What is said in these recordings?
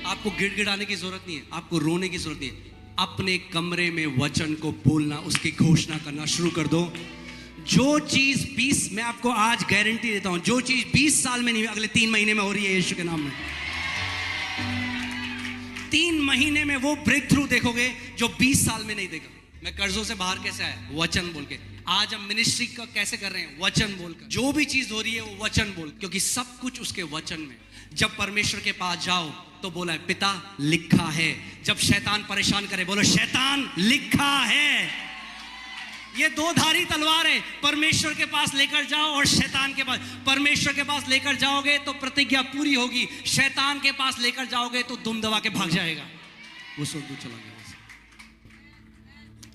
आपको गिड़गिड़ाने की जरूरत नहीं है, आपको रोने की जरूरत नहीं है। अपने कमरे में वचन को बोलना, उसकी घोषणा करना शुरू कर दो। जो चीज 20, मैं आपको आज गारंटी देता हूं, जो चीज 20 साल में नहीं हुई, अगले 3 महीने में हो रही है यीशु के नाम में। 3 महीने में वो ब्रेक थ्रू देखोगे जो 20 साल में नहीं देखा। मैं कर्जों से बाहर कैसे आया? वचन बोल के। आज हम मिनिस्ट्री का कैसे कर रहे हैं? वचन बोलकर। जो भी चीज हो रही है वो वचन बोल, क्योंकि सब कुछ उसके वचन में। जब परमेश्वर के पास जाओ तो बोला है पिता लिखा है। जब शैतान परेशान करे बोलो शैतान लिखा है। ये 2 धारी तलवार है, परमेश्वर के पास लेकर जाओ और शैतान के पास। परमेश्वर के पास लेकर जाओगे तो प्रतिज्ञा पूरी होगी, शैतान के पास लेकर जाओगे तो दुम दबा के भाग जाएगा, वो स्वर्गदूत चला गया।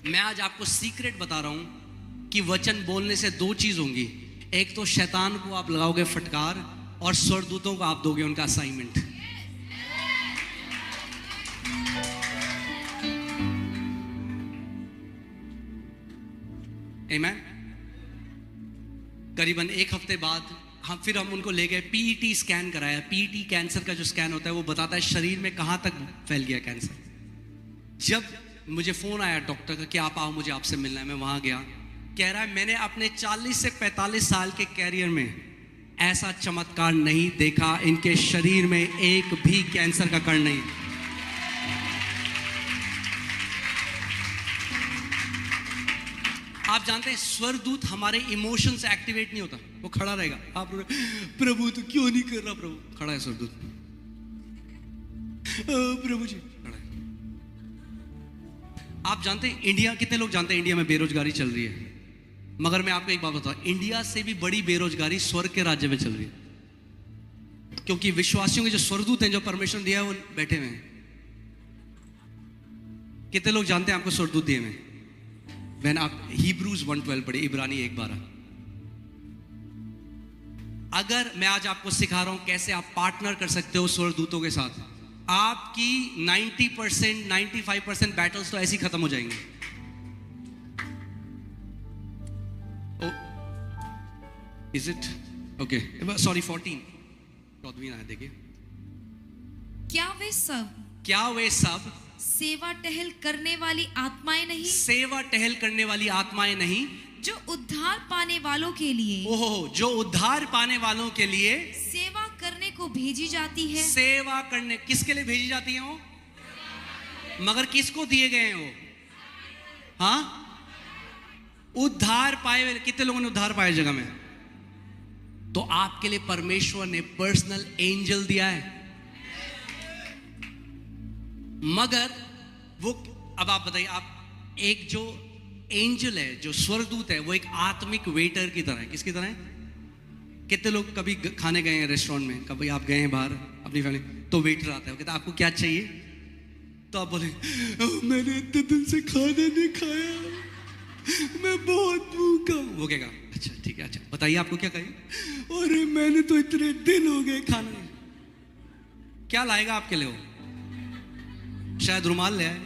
मैं आज आपको सीक्रेट बता रहा हूं कि वचन बोलने से 2 चीज होंगी। एक तो शैतान को आप लगाओगे फटकार, और स्वर्गदूतों को आप दोगे उनका असाइनमेंट। आमीन। करीबन 1 हफ्ते बाद हम उनको ले गए, पीईटी स्कैन कराया। पीईटी कैंसर का जो स्कैन होता है वो बताता है शरीर में कहां तक फैल गया कैंसर। जब मुझे फोन आया डॉक्टर का कि आप आओ, मुझे आपसे मिलना है, मैं वहां गया। कह रहा है मैंने अपने 40 से 45 साल के कैरियर में ऐसा चमत्कार नहीं देखा, इनके शरीर में एक भी कैंसर का कण नहीं। आप जानते हैं स्वर्गदूत हमारे इमोशन से एक्टिवेट नहीं होता, वो खड़ा रहेगा। आप प्रभु तो क्यों नहीं कर रहा? प्रभु खड़ा है स्वर्गदूत, प्रभु जी खड़ा है। आप जानते हैं इंडिया, कितने लोग जानते हैं इंडिया में बेरोजगारी चल रही है? मगर मैं आपको एक बात बताऊं, इंडिया से भी बड़ी बेरोजगारी स्वर्ग के राज्य में चल रही है, क्योंकि विश्वासियों के जो स्वर्गदूत हैं, जो परमेश्वर ने दिया है, वो बैठे हुए हैं। कितने लोग जानते हैं आपको स्वर्गदूत दिए हुए? When आप Hebrews 1:12 पढ़े, इब्रानी 1:12। अगर मैं आज आपको सिखा रहा हूं कैसे आप पार्टनर कर सकते हो स्वर्गदूतों के साथ, आपकी 90% 95% बैटल्स तो ऐसे ही खत्म हो जाएंगे। Is it okay? सॉरी 14 आया, देखिए। क्या वे सब सेवा टहल करने वाली आत्माएं नहीं, सेवा टहल करने वाली आत्माएं नहीं, जो उद्धार पाने वालों के लिए, ओहो, जो उद्धार पाने वालों के लिए सेवा करने को भेजी जाती है। सेवा करने किसके लिए भेजी जाती है वो? मगर किसको दिए गए हैं वो? हाँ, उद्धार पाए हुए। कितने लोगों ने उद्धार पाया जगह में? तो आपके लिए परमेश्वर ने पर्सनल एंजल दिया है। मगर वो, अब आप बताइए, आप एक जो एंजल है, जो स्वर्गदूत है, वो एक आत्मिक वेटर की तरह है। किसकी तरह है? कितने लोग कभी खाने गए हैं रेस्टोरेंट में, कभी आप गए हैं बाहर अपनी फैमिली, तो वेटर आता है, वो कहता है आपको क्या चाहिए? तो आप बोले मैंने इतने दिन से खाना नहीं खाया, मैं बहुत भूखा। वो कहेगा अच्छा ठीक है, अच्छा बताइए आपको क्या चाहिए? अरे मैंने तो इतने दिन हो गए खाना नहीं। क्या लाएगा आपके लिए वो? शायद रुमाल ले आए।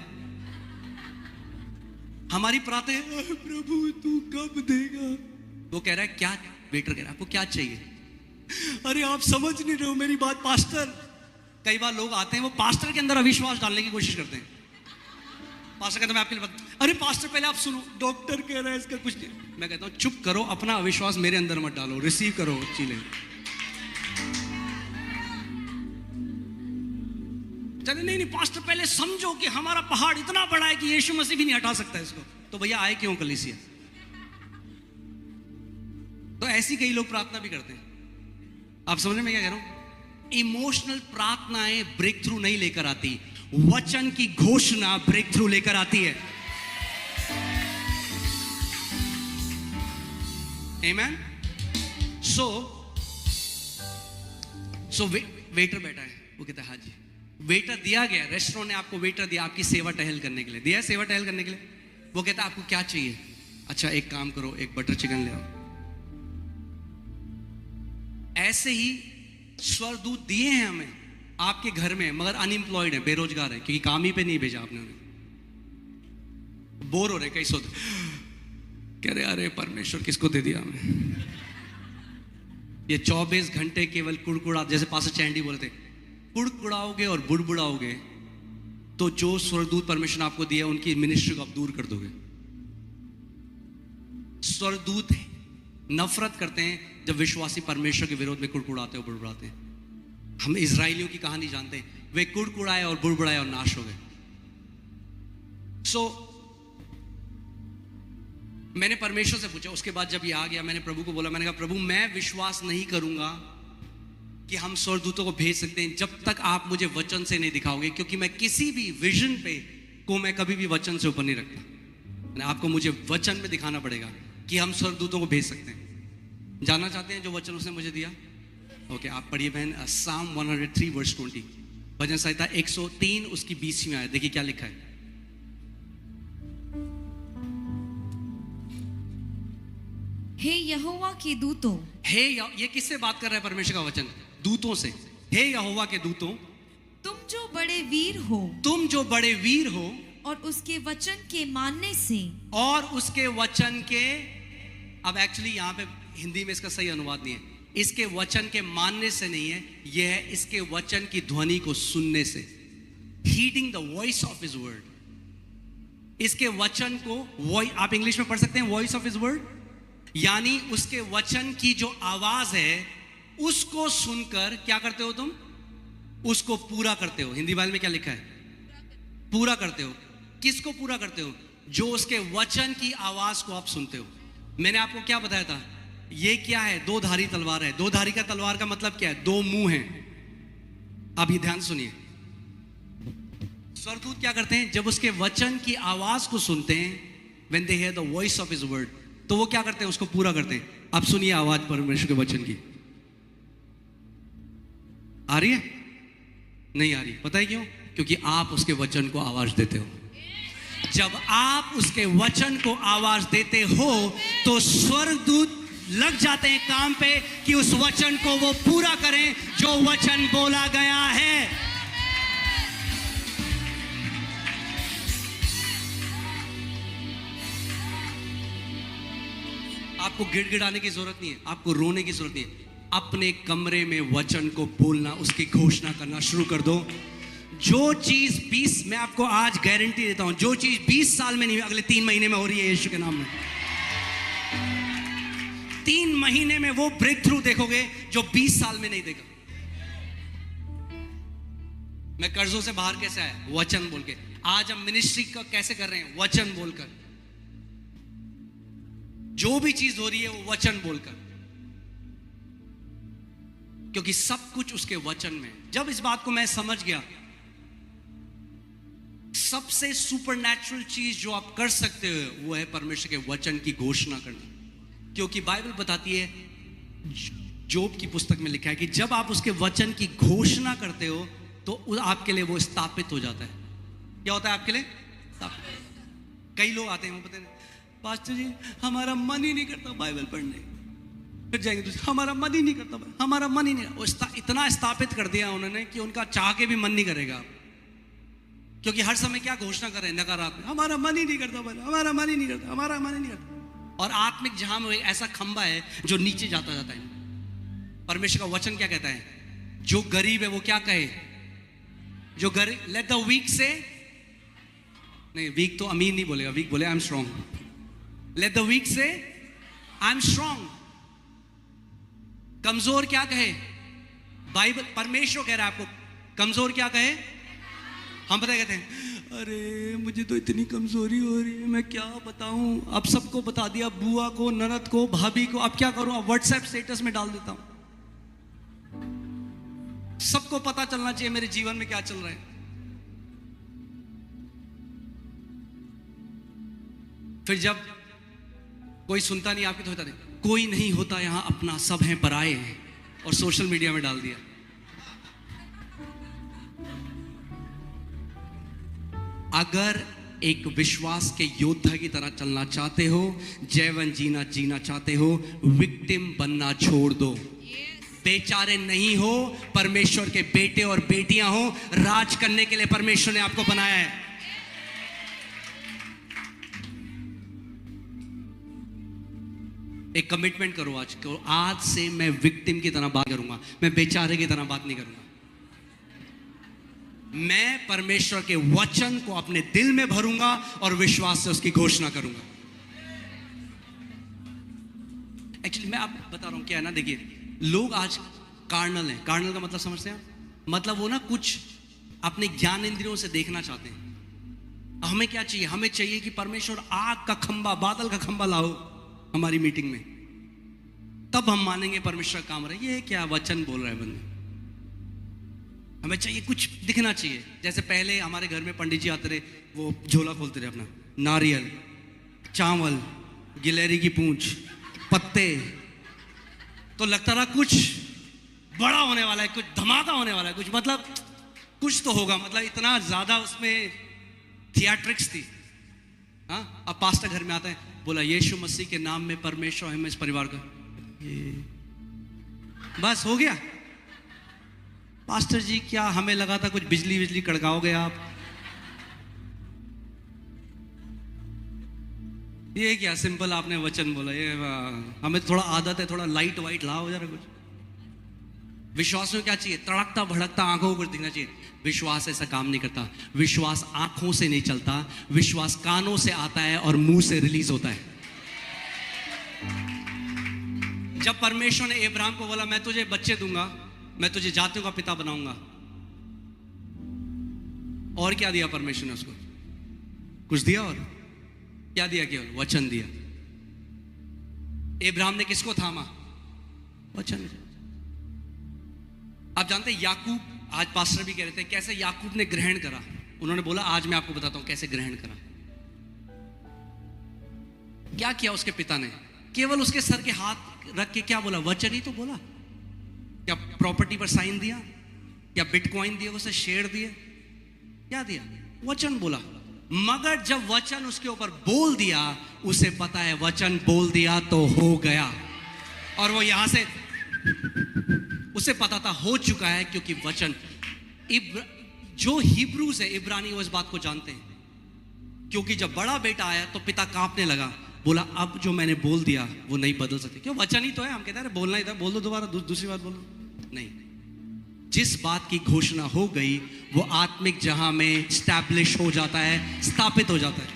हमारी प्रार्थना है प्रभु तू कब देगा? वो कह रहा है क्या? वेटर कह रहा है आपको क्या चाहिए? अरे आप समझ नहीं रहे हो मेरी बात पास्टर। कई बार लोग आते हैं, वो पास्टर के अंदर अविश्वास डालने की कोशिश करते हैं। पास्टर कहता है मैं आपके लिए अरे पास्टर पहले आप सुनो, डॉक्टर कह रहा है इसका कुछ नहीं। मैं कहता हूं चुप करो, अपना अविश्वास मेरे अंदर मत डालो, रिसीव करो चीजें। चले नहीं पास्टर पहले समझो कि हमारा पहाड़ इतना बड़ा है कि यीशु मसीह भी नहीं हटा सकता इसको। तो भैया आए क्यों कलीसिया? तो ऐसी कई लोग प्रार्थना भी करते हैं। आप समझ में क्या कह रहा हूं? इमोशनल प्रार्थनाएं ब्रेक थ्रू नहीं लेकर आती, वचन की घोषणा ब्रेक थ्रू लेकर आती है। आमेन। सो वेटर बैठा है, वो कहता है हाँ जी। वेटर दिया गया, रेस्टोरेंट ने आपको वेटर दिया आपकी सेवा टहल करने के लिए, दिया सेवा टहल करने के लिए। वो कहता है आपको क्या चाहिए? अच्छा एक काम करो, एक बटर चिकन ले आओ। ऐसे ही स्वर्गदूत दिए हैं हमें आपके घर में, मगर अनएम्प्लॉयड है, बेरोजगार है, क्योंकि काम ही पे नहीं भेजा आपने उन्हें। बोर हो रहे कई सोच, कह रहे अरे परमेश्वर किसको दे दिया हमें? ये 24 घंटे केवल कुड़कुड़ा, जैसे पास्टर चैंडी बोलते कुड़कुड़ाओगे और बुड़बुड़ाओगे तो जो स्वर्गदूत परमिशन आपको दिया उनकी मिनिस्ट्री को आप दूर कर दोगे। स्वर्गदूत नफरत करते हैं जब विश्वासी परमेश्वर के विरोध में कुड़कुड़ाते और बुड़बुड़ाते हैं। हम इजराइलियों की कहानी जानते हैं, वे कुड़कुड़ाए और बुड़बुड़ाए और नाश हो गए। मैंने परमेश्वर से पूछा, उसके बाद जब ये आ गया मैंने प्रभु को बोला, मैंने कहा प्रभु मैं विश्वास नहीं करूंगा कि हम स्वर्गदूतों को भेज सकते हैं जब तक आप मुझे वचन से नहीं दिखाओगे, क्योंकि मैं किसी भी विजन पे को मैं कभी भी वचन से ऊपर नहीं रखता। आपको मुझे वचन में दिखाना पड़ेगा कि हम स्वर्गदूतों को भेज सकते हैं। जानना चाहते हैं जो वचन उसने मुझे दिया? ओके, आप पढ़िए बहन, साम 103 वर्स 20, भजन संहिता 103 उसकी 20 में आया। देखिए क्या लिखा है। हे यहोवा के दूतों, ये किससे बात कर रहा है परमेश्वर का वचन? दूतों से। हे यहोवा के दूतों, तुम जो बड़े वीर हो, तुम जो बड़े वीर हो और उसके वचन के मानने से, और उसके वचन के, अब एक्चुअली यहाँ पे हिंदी में इसका सही अनुवाद नहीं है, इसके वचन के मानने से नहीं है, यह है इसके वचन की ध्वनि को सुनने से। Heading the voice of his word. इसके वचन को आप इंग्लिश में पढ़ सकते हैं, वॉइस ऑफ हिज वर्ड, यानी उसके वचन की जो आवाज है उसको सुनकर क्या करते हो तुम? उसको पूरा करते हो। हिंदी बाइबल में क्या लिखा है? पूरा करते हो। किसको पूरा करते हो? जो उसके वचन की आवाज को आप सुनते हो। मैंने आपको क्या बताया था? ये क्या है? दो धारी तलवार है। दो धारी का तलवार का मतलब क्या है? दो मुंह हैं। अब ये ध्यान सुनिए, स्वर्गदूत क्या करते हैं जब उसके वचन की आवाज को सुनते हैं, when they hear the voice of his word, तो वो क्या करते हैं? उसको पूरा करते हैं। अब सुनिए आवाज परमेश्वर के वचन की। आ रही है? नहीं आ रही। पता है क्यों? क्योंकि आप उसके वचन को आवाज देते हो। जब आप उसके वचन को आवाज देते हो तो स्वर्गदूत लग जाते हैं काम पे कि उस वचन को वो पूरा करें जो वचन बोला गया है। आपको गिड़गिड़ाने की जरूरत नहीं है, आपको रोने की जरूरत नहीं है। अपने कमरे में वचन को बोलना, उसकी घोषणा करना शुरू कर दो। जो चीज 20, मैं आपको आज गारंटी देता हूं, जो चीज 20 साल में नहीं, अगले 3 महीने में हो रही है यीशु के नाम में। 3 महीने में वो ब्रेक थ्रू देखोगे जो 20 साल में नहीं देखा। मैं कर्जों से बाहर कैसे आया? वचन बोल के। आज हम मिनिस्ट्री का कैसे कर रहे हैं? वचन बोलकर। जो भी चीज हो रही है वो वचन बोलकर, क्योंकि सब कुछ उसके वचन में। जब इस बात को मैं समझ गया, सबसे सुपरनैचुरल चीज जो आप कर सकते हो वो है परमेश्वर के वचन की घोषणा करना। क्योंकि बाइबल बताती है, जोब की पुस्तक में लिखा है कि जब आप उसके वचन की घोषणा करते हो तो आपके लिए वो स्थापित हो जाता है। क्या होता है आपके लिए? स्थापित। कई लोग आते हैं, वो पता नहीं, पास्टर जी हमारा मन ही नहीं करता बाइबल पढ़ने। फिर जाएंगे दूसरे, हमारा मन ही नहीं करता, हमारा मन ही नहीं। इतना स्थापित कर दिया उन्होंने कि उनका चाह के भी मन नहीं करेगा, क्योंकि हर समय क्या घोषणा कर रहे हैं? नकारात्मक, हमारा मन ही नहीं करता, हमारा मन ही नहीं करता, हमारा मन ही नहीं करता। और आत्मिक जहां में ऐसा खंबा है जो नीचे जाता जाता है। परमेश्वर का वचन क्या कहता है? जो गरीब है वो क्या कहे? जो गरीब, लेट द वीक से, नहीं वीक तो अमीर नहीं बोलेगा, वीक बोले I am strong. Let the weak से आई एम स्ट्रॉन्ग। कमजोर क्या कहे? बाइबल, परमेश्वर कह रहा है आपको कमजोर क्या कहे? हम पता कहते हैं, अरे मुझे तो इतनी कमजोरी हो रही है, मैं क्या बताऊं। अब सबको बता दिया, बुआ को, ननद को, भाभी को, अब क्या करूं? अब व्हाट्सएप स्टेटस में डाल देता हूं, सबको पता चलना चाहिए मेरे जीवन में क्या चल रहा है। फिर जब कोई सुनता नहीं आपकी, तो होता नहीं, कोई नहीं होता यहां अपना, सब हैं पराए हैं, और सोशल मीडिया में डाल दिया। अगर एक विश्वास के योद्धा की तरह चलना चाहते हो, जीवन जीना चाहते हो, विक्टिम बनना छोड़ दो। बेचारे नहीं हो, परमेश्वर के बेटे और बेटियां हो। राज करने के लिए परमेश्वर ने आपको बनाया है। एक कमिटमेंट करो आज से मैं विक्टिम की तरह बात करूंगा, मैं बेचारे की तरह बात नहीं करूंगा। मैं परमेश्वर के वचन को अपने दिल में भरूंगा और विश्वास से उसकी घोषणा करूंगा। एक्चुअली मैं आप बता रहा हूं क्या है ना, देखिए लोग आज कार्नल हैं। कार्नल का मतलब समझते हैं आप? मतलब वो ना कुछ अपने ज्ञान इंद्रियों से देखना चाहते हैं। हमें क्या चाहिए? हमें चाहिए कि परमेश्वर आग का खंबा, बादल का खंबा लाओ हमारी मीटिंग में, तब हम मानेंगे परमेश्वर काम रहा है। ये क्या वचन बोल रहा है बंदे? हमें चाहिए कुछ दिखना चाहिए। जैसे पहले हमारे घर में पंडित जी आते रहे, वो झोला खोलते रहे अपना, नारियल, चावल, गिलहरी की पूंछ, पत्ते, तो लगता रहा कुछ बड़ा होने वाला है, कुछ धमाका होने वाला है, कुछ मतलब कुछ तो होगा। मतलब इतना ज्यादा उसमें थिएट्रिक्स थी। हाँ, अब पास्टर घर में आता है, बोला यीशु मसीह के नाम में परमेश्वर है, मैं इस परिवार का, बस हो गया। पास्टर जी क्या हमें लगा था कुछ बिजली बिजली कड़काओगे आप, ये क्या सिंपल आपने वचन बोला। ये हमें थोड़ा आदत है, थोड़ा लाइट वाइट लाओ जरा कुछ। विश्वास में क्या चाहिए? तड़कता भड़कता आंखों को दिखना चाहिए। विश्वास ऐसा काम नहीं करता। विश्वास आंखों से नहीं चलता, विश्वास कानों से आता है और मुंह से रिलीज होता है। जब परमेश्वर ने अब्राहम को बोला मैं तुझे बच्चे दूंगा, मैं तुझे जातियों का पिता बनाऊंगा, और क्या दिया परमेश्वर ने उसको? कुछ दिया? और क्या दिया? केवल वचन दिया। अब्राहम ने किसको थामा? वचन। आप जानते हैं याकूब, आज पास्टर भी कह रहे थे कैसे याकूब ने ग्रहण करा। उन्होंने बोला आज मैं आपको बताता हूं कैसे ग्रहण करा। क्या किया उसके पिता ने? केवल उसके सर के हाथ रख के क्या बोला? वचन ही तो बोला। क्या प्रॉपर्टी पर साइन दिया? क्या बिटकॉइन दिए उसे, शेयर दिए? क्या दिया? वचन बोला। मगर जब वचन उसके ऊपर बोल दिया, उसे पता है वचन बोल दिया तो हो गया। और वो यहां से उसे पता था हो चुका है, क्योंकि वचन। जो हिब्रूज है, इब्रानी, वो इस बात को जानते हैं। क्योंकि जब बड़ा बेटा आया तो पिता कांपने लगा, बोला अब जो मैंने बोल दिया वो नहीं बदल सकते। क्यों? वचन ही तो है। हम कहते हैं बोलना ही था, बोल दो दोबारा, दूसरी बात बोलो। नहीं, जिस बात की घोषणा हो गई वो आत्मिक जहां में स्टैब्लिश हो जाता है, स्थापित हो जाता है।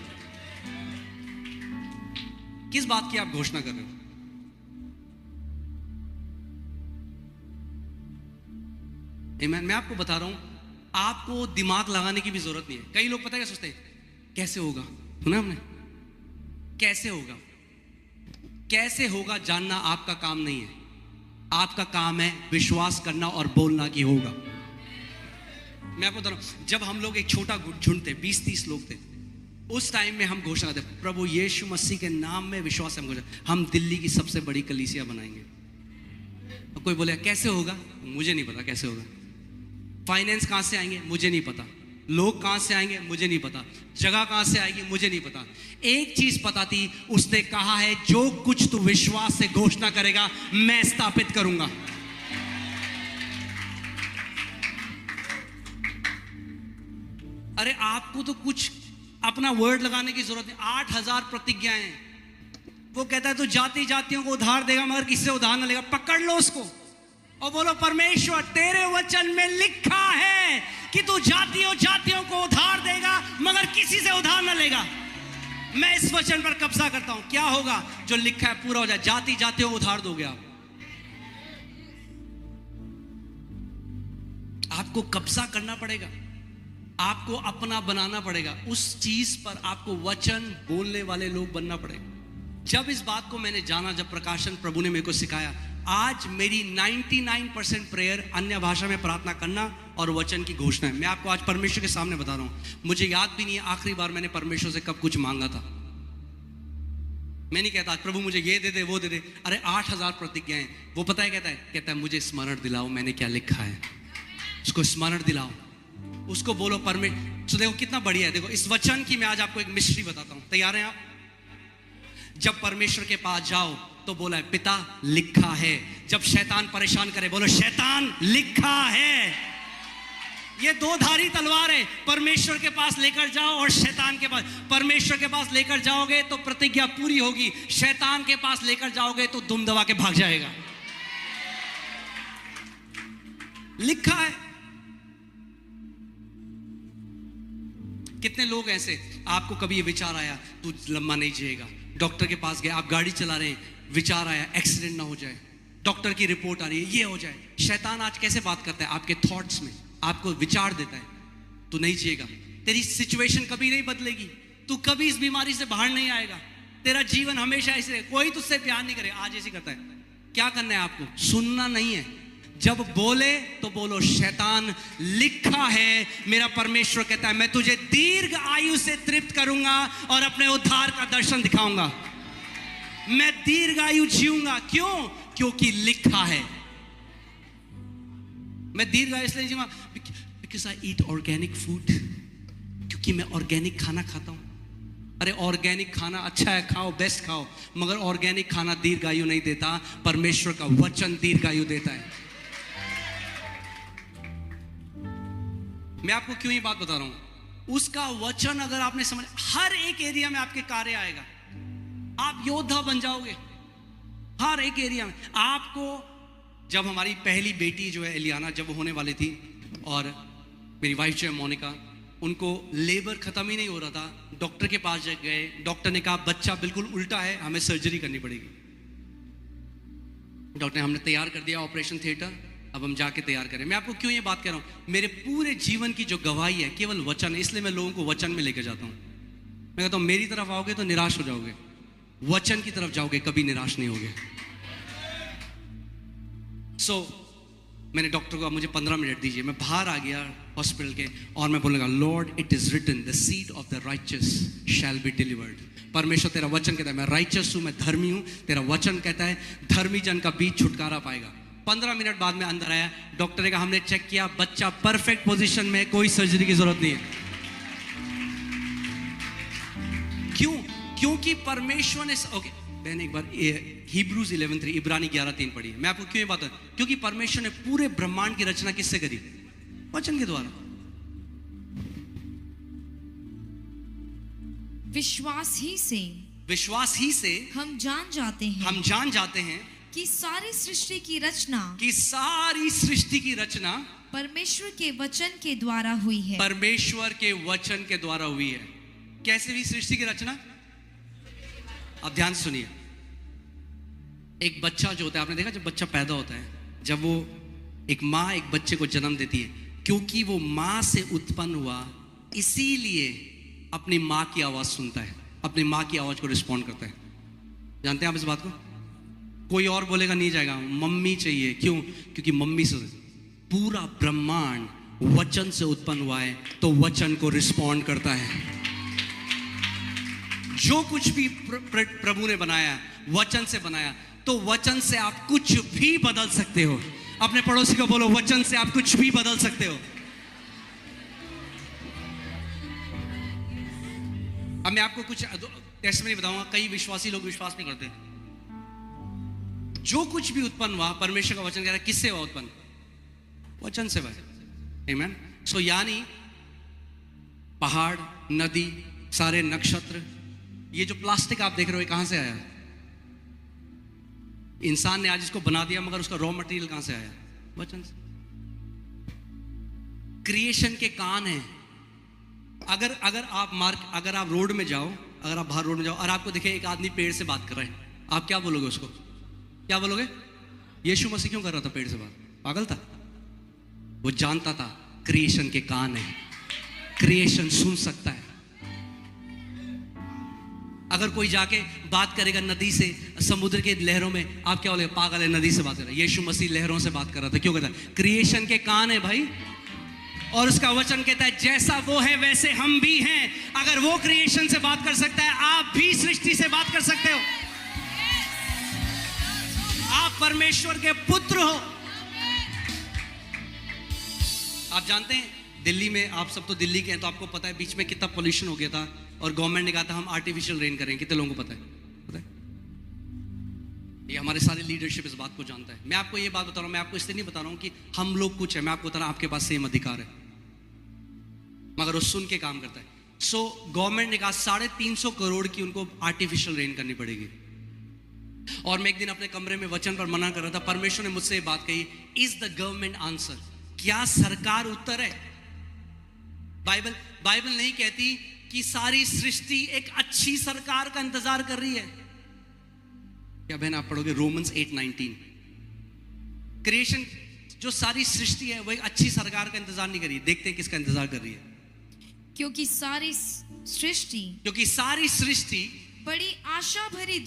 किस बात की आप घोषणा कर रहे हो? आमीन। मैं आपको बता रहा हूं, आपको दिमाग लगाने की भी जरूरत नहीं है। कई लोग पता है क्या सोचते हैं? कैसे होगा? सुना हमने? कैसे होगा? कैसे होगा जानना आपका काम नहीं है। आपका काम है विश्वास करना और बोलना कि होगा। मैं आपको बता रहा हूं, जब हम लोग एक छोटा झुंड थे, 20-30 लोग थे, उस टाइम में हम घोषणा करते, प्रभु यीशु मसीह के नाम में विश्वास हम दिल्ली की सबसे बड़ी कलीसिया बनाएंगे। कोई बोले कैसे होगा? मुझे नहीं पता कैसे होगा। फाइनेंस कहां से आएंगे? मुझे नहीं पता। लोग कहां से आएंगे? मुझे नहीं पता। जगह कहां से आएगी? मुझे नहीं पता। एक चीज पता थी, उसने कहा है जो कुछ तू विश्वास से घोषणा करेगा मैं स्थापित करूंगा। अरे आपको तो कुछ अपना वर्ड लगाने की जरूरत नहीं। 8000 प्रतिज्ञाएं। वो कहता है तू जाति जातियों को उधार देगा मगर किसी से उधार ना लेगा। पकड़ लो उसको और बोलो परमेश्वर तेरे वचन में लिखा है कि तू जातियों जातियों को उधार देगा मगर किसी से उधार ना लेगा। मैं इस वचन पर कब्जा करता हूं। क्या होगा? जो लिखा है पूरा हो जाए। जाति जातियों को उधार दोगे आप। आपको कब्जा करना पड़ेगा, आपको अपना बनाना पड़ेगा। उस चीज पर आपको वचन बोलने वाले लोग बनना पड़ेगा। जब इस बात को मैंने जाना, जब प्रकाशन प्रभु ने मेरे को सिखाया, आज मेरी 99% प्रेयर अन्य भाषा में प्रार्थना करना और वचन की घोषणा है। मैं आपको आज परमेश्वर के सामने बता रहा हूं, मुझे याद भी नहीं है आखिरी बार मैंने परमेश्वर से कब कुछ मांगा था। मैं नहीं कहता प्रभु मुझे ये दे दे वो दे दे। अरे 8000 प्रतिज्ञाएं। वो पता है कहता है मुझे स्मरण दिलाओ मैंने क्या लिखा है। उसको स्मरण दिलाओ, उसको बोलो परमेश्वर। तो देखो कितना बढ़िया है। देखो इस वचन की मैं आज आपको एक मिस्ट्री बताता हूं। तैयार हैं आप? जब परमेश्वर के पास जाओ तो बोला है पिता लिखा है। जब शैतान परेशान करे बोलो शैतान लिखा है। ये दो धारी तलवार है। परमेश्वर के पास लेकर जाओ और शैतान के पास। परमेश्वर के पास लेकर जाओगे तो प्रतिज्ञा पूरी होगी, शैतान के पास लेकर जाओगे तो दुम दबा के भाग जाएगा। लिखा है। कितने लोग ऐसे, आपको कभी ये विचार आया तू लंबा नहीं जिएगा, डॉक्टर के पास गए, आप गाड़ी चला रहे हैं, विचार आया एक्सीडेंट ना हो जाए, डॉक्टर की रिपोर्ट आ रही है ये हो जाए। शैतान आज कैसे बात करता है? आपके थॉट्स में आपको विचार देता है तू नहीं जिएगा, तेरी सिचुएशन कभी नहीं बदलेगी, तू कभी इस बीमारी से बाहर नहीं आएगा, तेरा जीवन हमेशा ऐसे, कोई तुझसे प्यार नहीं करेगा। आज ऐसे करता है। क्या करना है आपको? सुनना नहीं है। जब बोले तो बोलो शैतान, लिखा है, मेरा परमेश्वर कहता है मैं तुझे दीर्घ आयु से तृप्त करूंगा और अपने उद्धार का दर्शन दिखाऊंगा। मैं दीर्घ आयु जीऊंगा। क्यों? क्योंकि लिखा है। मैं दीर्घ आयु इसलिए जीऊंगा because I eat organic food, क्योंकि मैं ऑर्गेनिक खाना खाता हूं। अरे ऑर्गेनिक खाना अच्छा है, खाओ, बेस्ट खाओ, मगर ऑर्गेनिक खाना दीर्घायु नहीं देता। परमेश्वर का वचन दीर्घायु देता है। मैं आपको क्यों ये बात बता रहा हूं? उसका वचन अगर आपने समझ, हर एक एरिया में आपके कार्य आएगा, आप योद्धा बन जाओगे हर एक एरिया में। आपको, जब हमारी पहली बेटी जो है एलियाना, जब वो होने वाली थी, और मेरी वाइफ जो है मोनिका, उनको लेबर खत्म ही नहीं हो रहा था, डॉक्टर के पास गए, डॉक्टर ने कहा बच्चा बिल्कुल उल्टा है, हमें सर्जरी करनी पड़ेगी। डॉक्टर ने, हमने तैयार कर दिया ऑपरेशन थिएटर, अब हम जाके तैयार करें। मैं आपको क्यों ये बात कर रहा हूं? मेरे पूरे जीवन की जो गवाही है केवल वचन है, इसलिए मैं लोगों को वचन में लेकर जाता हूं। मैं कहता हूं मेरी तरफ आओगे तो निराश हो जाओगे, वचन की तरफ जाओगे कभी निराश नहीं होगे। मैंने डॉक्टर को, मुझे 15 मिनट दीजिए, मैं बाहर आ गया हॉस्पिटल के, और मैं बोलने लगा lord it is written the seed of the righteous shall be delivered. परमेश्वर तेरा वचन कहता है मैं राइचस हूं, मैं धर्मी हूं, तेरा वचन कहता है धर्मी जन का बीज छुटकारा पाएगा। 15 मिनट बाद में अंदर आया, डॉक्टर ने कहा हमने चेक किया, बच्चा परफेक्ट पोजीशन में, कोई सर्जरी की जरूरत नहीं है। क्यों? क्योंकि परमेश्वर ने, ओके मैंने एक बार हिब्रूज 11:3, इब्रानी 11:3 पढ़ी है। मैं आपको क्यों ये बात है? क्योंकि परमेश्वर ने पूरे ब्रह्मांड की रचना किससे करी? वचन के द्वारा। विश्वास ही से हम जान जाते हैं कि सारी सृष्टि की रचना परमेश्वर के वचन के द्वारा हुई है। परमेश्वर के वचन के द्वारा हुई है। कैसे हुई सृष्टि की रचना? आप ध्यान से सुनिए। एक बच्चा जो होता है, आपने देखा जब बच्चा पैदा होता है, जब वो, एक माँ एक बच्चे को जन्म देती है, क्योंकि वो माँ से उत्पन्न हुआ, इसीलिए अपनी माँ की आवाज सुनता है, अपनी माँ की आवाज को रिस्पॉन्ड करता है। जानते हैं आप इस बात को? कोई और बोलेगा नहीं जाएगा, मम्मी चाहिए। क्यों? क्योंकि मम्मी से पूरा ब्रह्मांड वचन से उत्पन्न हुआ है, तो वचन को रिस्पॉन्ड करता है। जो कुछ भी प्रभु ने बनाया वचन से बनाया, तो वचन से आप कुछ भी बदल सकते हो। अपने पड़ोसी को बोलो वचन से आप कुछ भी बदल सकते हो। अब मैं आपको कुछ टेस्टमनी बताऊंगा, कई विश्वासी लोग विश्वास नहीं करते। जो कुछ भी उत्पन्न हुआ, परमेश्वर का वचन कह रहा है, किससे हुआ उत्पन्न? वचन से हुआ। आमीन। सो यानी पहाड़, नदी, सारे नक्षत्र, ये जो प्लास्टिक आप देख रहे हो, कहां से आया? इंसान ने आज इसको बना दिया, मगर उसका रॉ मटेरियल कहां से आया? वचन से। क्रिएशन के कान है। अगर आप रोड में जाओ, अगर आप बाहर रोड में जाओ और आपको दिखे एक आदमी पेड़ से बात कर रहा है, आप क्या बोलोगे उसको? क्या बोलोगे? यीशु मसीह क्यों कर रहा था पेड़ से बात? पागल था? वो जानता था क्रिएशन के कान है, क्रिएशन सुन सकता है। अगर कोई जाके बात करेगा नदी से, समुद्र के लहरों में, आप क्या बोलेगा? पागल है, नदी से बात कर रहा है। यीशु मसीह लहरों से बात कर रहा था। क्यों कहता है? क्रिएशन के कान है भाई, और उसका वचन कहता है जैसा वो है वैसे हम भी हैं। अगर वो क्रिएशन से बात कर सकता है, आप भी सृष्टि से बात कर सकते हो। आप परमेश्वर के पुत्र हो। आप जानते हैं दिल्ली में, आप सब तो दिल्ली के हैं, तो आपको पता है बीच में कितना पोल्यूशन हो गया था, और गवर्नमेंट ने कहा था हम आर्टिफिशियल रेन करेंगे। कितने लोगों को पता है? ये हमारे सारे लीडरशिप इस बात को जानता है। मैं आपको ये बात बता रहा हूं, मैं आपको इसलिए नहीं बता रहा हूं कि हम लोग कुछ है, मैं आपको बता रहा हूं आपके पास सेम अधिकार है, मगर वो सुन के काम करता है। सो गवर्नमेंट ने कहा 350 करोड़ की उनको आर्टिफिशियल रेन करनी पड़ेगी। और मैं एक दिन अपने कमरे में वचन पर मना कर रहा था, परमेश्वर ने मुझसे ये बात कही, इज द गवर्नमेंट आंसर? क्या सरकार उत्तर है? बाइबल बाइबल नहीं कहती कि सारी सृष्टि एक अच्छी सरकार का इंतजार कर रही है। क्या बहन आप पढ़ोगे रोमन्स 8:19, क्रिएशन जो सारी सृष्टि है वो एक अच्छी सरकार का इंतजार नहीं कर रही। देखते हैं किसका इंतजार कर रही है। क्योंकि सारी सृष्टि बड़ी आशा भरी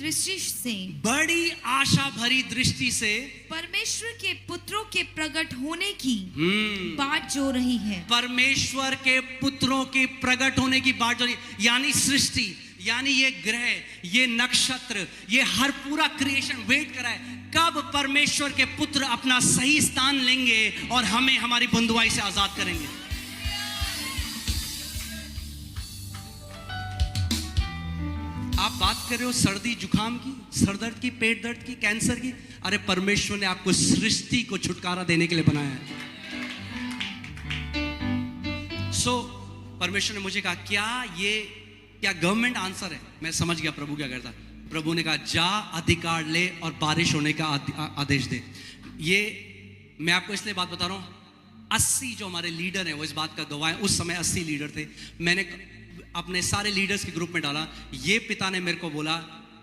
दृष्टि से परमेश्वर के पुत्रों के प्रकट होने की बाट जो रही है। परमेश्वर के पुत्रों के प्रकट होने की बाट जो रही, यानी सृष्टि, यानी ये ग्रह, ये नक्षत्र, ये हर पूरा क्रिएशन वेट कर रहा है कब परमेश्वर के पुत्र अपना सही स्थान लेंगे और हमें हमारी बंधुआई से आजाद करेंगे। आप बात कर रहे हो सर्दी जुकाम की, सर दर्द की, पेट दर्द की, कैंसर की, अरे परमेश्वर ने आपको सृष्टि को छुटकारा देने के लिए बनाया है। परमेश्वर ने मुझे कहा क्या गवर्नमेंट आंसर है? मैं समझ गया प्रभु क्या करता। प्रभु ने कहा जा अधिकार ले और बारिश होने का आदेश दे। ये मैं आपको इसलिए बात बता रहा हूं, 80 जो हमारे लीडर हैं वो इस बात का गवाह हैं। उस समय 80 लीडर थे। मैंने अपने सारे लीडर्स के ग्रुप में डाला। ये पिता ने मेरे को बोला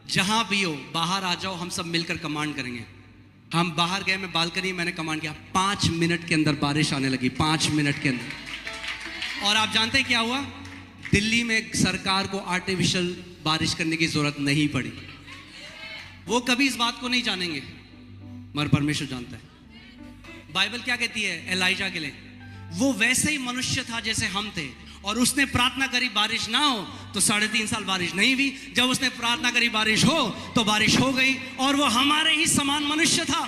जहां भी हो बाहर आ जाओ, हम सब मिलकर कमांड करेंगे। हम बाहर गए, मैं बालकनी, मैंने कमांड किया, 5 मिनट के अंदर बारिश आने लगी, 5 मिनट के अंदर। और आप जानते हैं क्या हुआ? दिल्ली में सरकार को आर्टिफिशियल बारिश करने की जरूरत नहीं पड़ी। वो कभी इस बात को नहीं जानेंगे मगर परमेश्वर जानता है। बाइबल क्या कहती है एलाइजा के लिए? वो वैसे ही मनुष्य था जैसे हम थे, और उसने प्रार्थना करी बारिश ना हो, तो 3.5 साल बारिश नहीं हुई। जब उसने प्रार्थना करी बारिश हो तो बारिश हो गई, और वो हमारे ही समान मनुष्य था।